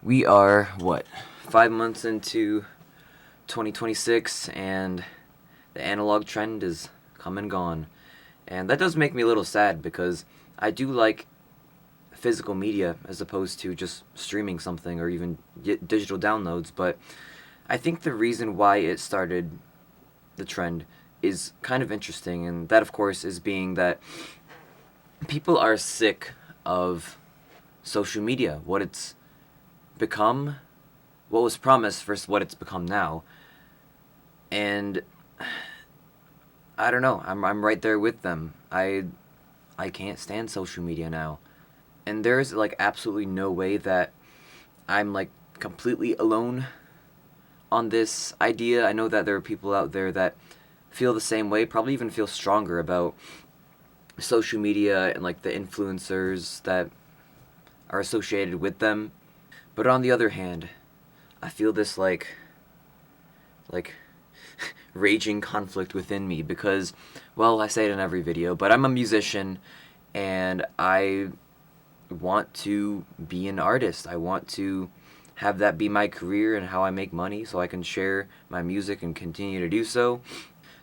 We are, what, 5 months into 2026, and the analog trend is come and gone. And that does make me a little sad because I do like physical media as opposed to just streaming something or even digital downloads. But I think the reason why it started the trend is kind of interesting, and that, of course, is being that people are sick of social media, what it's become, what was promised versus what it's become now. And I don't know, I'm right there with them. I can't stand social media now. And there's like absolutely no way that I'm like completely alone on this idea. I know that there are people out there that feel the same way, probably even feel stronger about social media and like the influencers that are associated with them. But on the other hand, I feel this like raging conflict within me because, well, I say it in every video, but I'm a musician and I want to be an artist. I want to have that be my career and how I make money so I can share my music and continue to do so.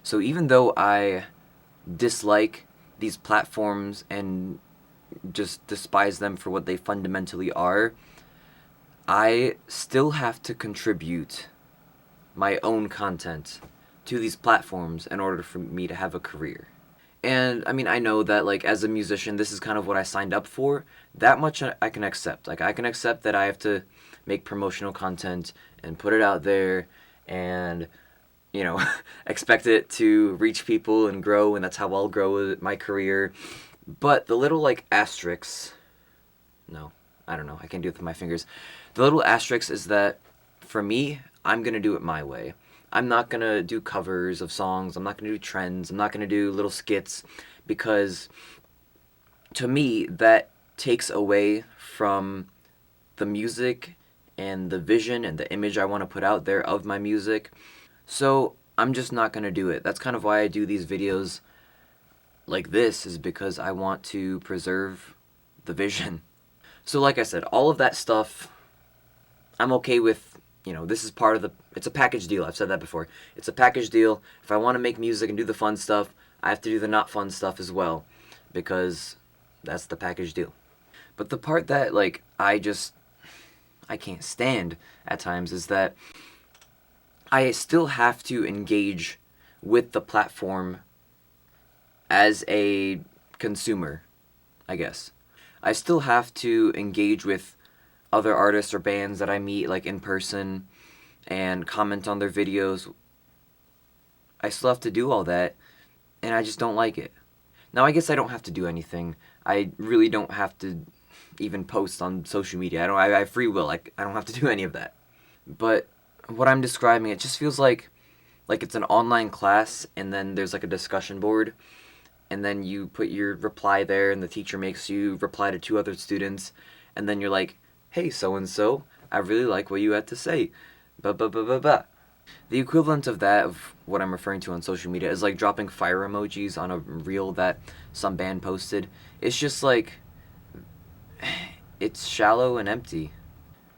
So even though I dislike these platforms and just despise them for what they fundamentally are, I still have to contribute my own content to these platforms in order for me to have a career. And I mean, I know that like as a musician, this is kind of what I signed up for. That much I can accept. Like I can accept that I have to make promotional content and put it out there and you know, expect it to reach people and grow, and that's how I'll grow my career. But the little like asterisks, no, I don't know, I can't do it with my fingers. The little asterisk is that for me, I'm gonna do it my way. I'm not gonna do covers of songs. I'm not gonna do trends. I'm not gonna do little skits because to me that takes away from the music and the vision and the image I want to put out there of my music. So I'm just not gonna do it. That's kind of why I do these videos like this, is because I want to preserve the vision. So like I said, all of that stuff I'm okay with. You know, this is part of the, it's a package deal. I've said that before. It's a package deal. If I want to make music and do the fun stuff, I have to do the not fun stuff as well because that's the package deal. But the part that like I can't stand at times is that I still have to engage with the platform as a consumer, I guess. I still have to engage with other artists or bands that I meet like in person and comment on their videos. I still have to do all that and I just don't like it. Now I guess I don't have to do anything. I really don't have to even post on social media. I have free will. Like I don't have to do any of that. But what I'm describing, it just feels like it's an online class and then there's like a discussion board and then you put your reply there and the teacher makes you reply to two other students and then you're like, hey, so and so, I really like what you had to say. Ba ba ba ba ba. The equivalent of that, of what I'm referring to on social media, is like dropping fire emojis on a reel that some band posted. It's just like, it's shallow and empty.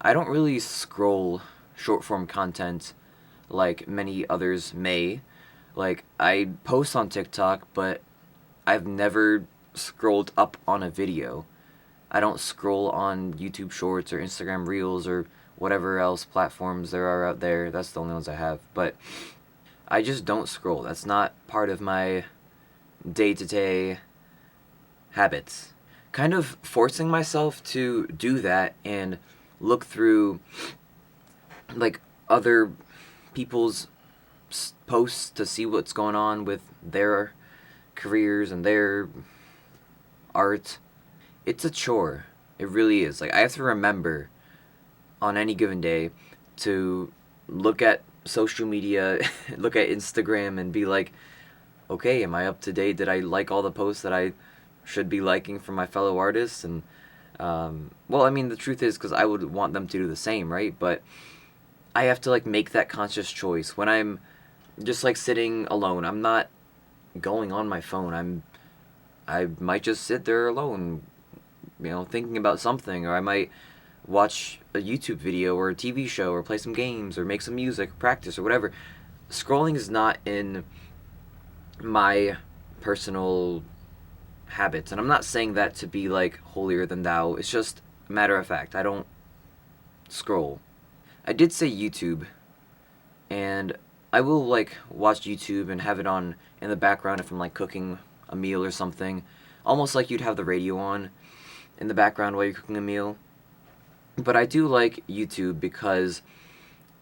I don't really scroll short form content like many others may. Like, I post on TikTok, but I've never scrolled up on a video. I don't scroll on YouTube Shorts or Instagram Reels or whatever else platforms there are out there. That's the only ones I have. But I just don't scroll. That's not part of my day-to-day habits. Kind of forcing myself to do that and look through like other people's posts to see what's going on with their careers and their art. It's a chore. It really is. Like I have to remember on any given day to look at social media, look at Instagram and be like, okay, am I up to date? Did I like all the posts that I should be liking from my fellow artists? And well, I mean, the truth is, because I would want them to do the same, right? But I have to like make that conscious choice when I'm just like sitting alone. I'm not going on my phone. I might just sit there alone, you know, thinking about something, or I might watch a YouTube video or a TV show or play some games or make some music, practice or whatever. Scrolling is not in my personal habits, and I'm not saying that to be like holier than thou. It's just a matter of fact. I don't scroll. I did say YouTube, and I will like watch YouTube and have it on in the background if I'm like cooking a meal or something, almost like you'd have the radio on in the background while you're cooking a meal. But I do like YouTube because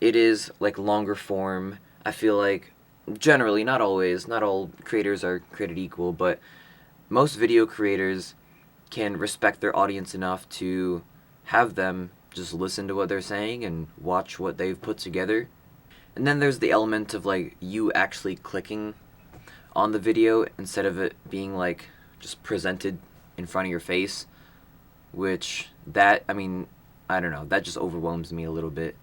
it is like longer form. I feel like generally, not always, not all creators are created equal, but most video creators can respect their audience enough to have them just listen to what they're saying and watch what they've put together. And then there's the element of like you actually clicking on the video instead of it being like just presented in front of your face, which that, I mean, I don't know, that just overwhelms me a little bit.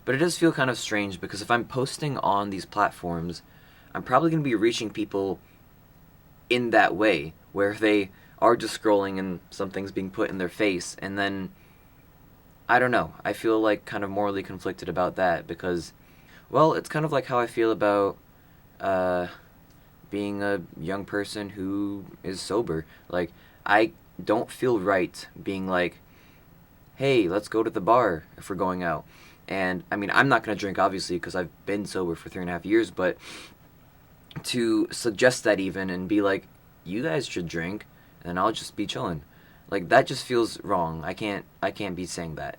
But it does feel kind of strange because if I'm posting on these platforms, I'm probably going to be reaching people in that way, where they are just scrolling and something's being put in their face, and then, I don't know, I feel like kind of morally conflicted about that because, well, it's kind of like how I feel about being a young person who is sober. Like, I don't feel right being like, hey, let's go to the bar if we're going out. And, I mean, I'm not going to drink, obviously, because I've been sober for 3.5 years, but to suggest that even and be like, you guys should drink, and I'll just be chilling. Like, that just feels wrong. I can't be saying that.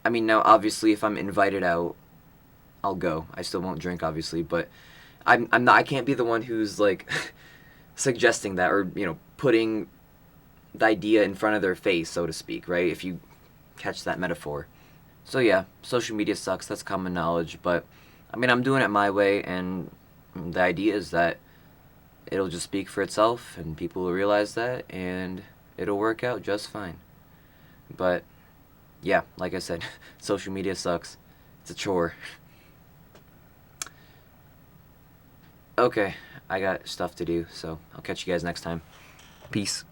I mean, now, obviously, if I'm invited out, I'll go. I still won't drink, obviously, but I'm not, I can't be the one who's, like, suggesting that or, you know, putting the idea in front of their face, so to speak, right? If you catch that metaphor. So yeah, social media sucks, that's common knowledge, but I mean, I'm doing it my way, and the idea is that it'll just speak for itself, and people will realize that, and it'll work out just fine. But yeah, like I said, social media sucks. It's a chore. Okay, I got stuff to do, so I'll catch you guys next time. Peace.